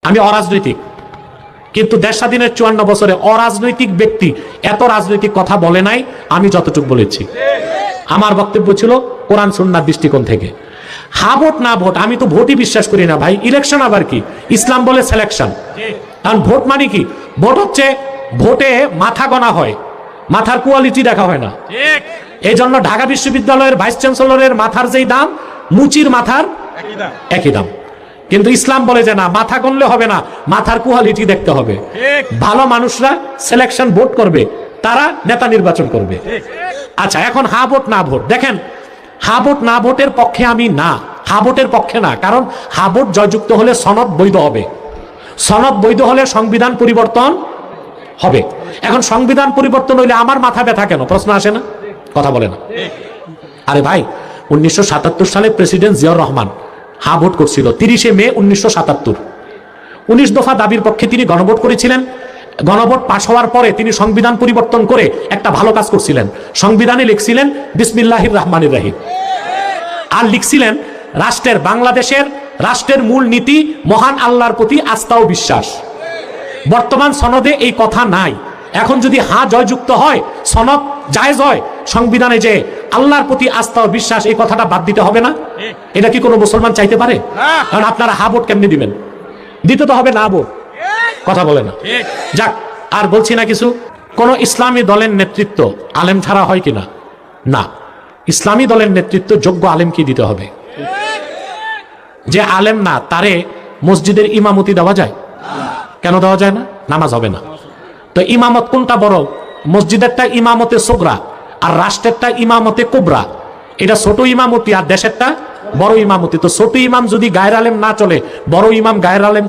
আমি অরাজনৈতিক, কিন্তু দেশ স্বাধীনের 54 বছরে অরাজনৈতিক ব্যক্তি এত রাজনৈতিক কথা বলে নাই আমি যতটুকু বলেছি। আমার বক্তব্য ছিল কোরআন সুন্নাহর দৃষ্টিকোণ থেকে। হা ভোট না ভোট, আমি তো ভোটই বিশ্বাস করি না ভাই। ইলেকশন আবার কি? ইসলাম বলে সিলেকশন। কারণ ভোট মানে কি? ভোট হচ্ছে ভোটে মাথা গণা হয়, মাথার কোয়ালিটি দেখা হয় না। এই জন্য ঢাকা বিশ্ববিদ্যালয়ের ভাইস চ্যান্সেলরের মাথার যেই দাম, মুচির মাথার একই দাম। কিন্তু ইসলাম বলে যে না, মাথা গণলে হবে না, মাথার কোয়ালিটি দেখতে হবে। ভালো মানুষরা সিলেকশন ভোট করবে, তারা নেতা নির্বাচন করবে। আচ্ছা, এখন হা ভোট না ভোট, দেখেন হা ভোট না ভোটের পক্ষে আমি না, হা ভোটের পক্ষে না। কারণ হা ভোট জয়যুক্ত হলে সনদ বৈধ হবে, সনদ বৈধ হলে সংবিধান পরিবর্তন হবে। এখন সংবিধান পরিবর্তন হইলে আমার মাথা ব্যথা কেন? প্রশ্ন আসে না? কথা বলে না। আরে ভাই, 1977 সালে প্রেসিডেন্ট জিয়াউর রহমান হা ভোট করছিল 30 মে 1977। 19 দফা দাবির পক্ষে তিনি গণভোট করেছিলেন। গণভোট পাশ হওয়ার পরে তিনি সংবিধান পরিবর্তন করে একটা ভালো কাজ করছিলেন। সংবিধানে লিখছিলেন বিসমিল্লাহির রহমানির রহিম, আর লিখছিলেন রাষ্ট্রের, বাংলাদেশের রাষ্ট্রের মূল নীতি মহান আল্লাহর প্রতি আস্থা ও বিশ্বাস। বর্তমান সনদে এই কথা নাই। এখন যদি হা জয়যুক্ত হয়, সনদ জায়েজ হয়, সংবিধানে যে আল্লাহর প্রতি আস্থা ও বিশ্বাস, এই কথাটা বাদ দিতে হবে না? এটা কি কোনো মুসলমান চাইতে পারে? কারণ আপনারা হা ভোট কেমনি দিবেন? দিতে তো হবে না ভোট। কথা বলে না। যাক, আর বলছি না কিছু। কোন ইসলামী দলের নেতৃত্ব আলেম ছাড়া হয় কিনা? না, ইসলামী দলের নেতৃত্ব যোগ্য আলেমকে দিতে হবে। যে আলেম না, তারে মসজিদের ইমামতি দেওয়া যায়? কেন দেওয়া যায় না? নামাজ হবে না। তো ইমামত কোনটা বড়? মসজিদেরটা ইমামতে সোগরা, আর রাষ্ট্রেরটা ইমামতে কুবরা। এটা ছোট ইমামতি, আর দেশেরটা বড় ইমামতি। তো ছোট ইমাম যদি গায়ের আলেম না চলে, বড় ইমাম গায়ের আলেম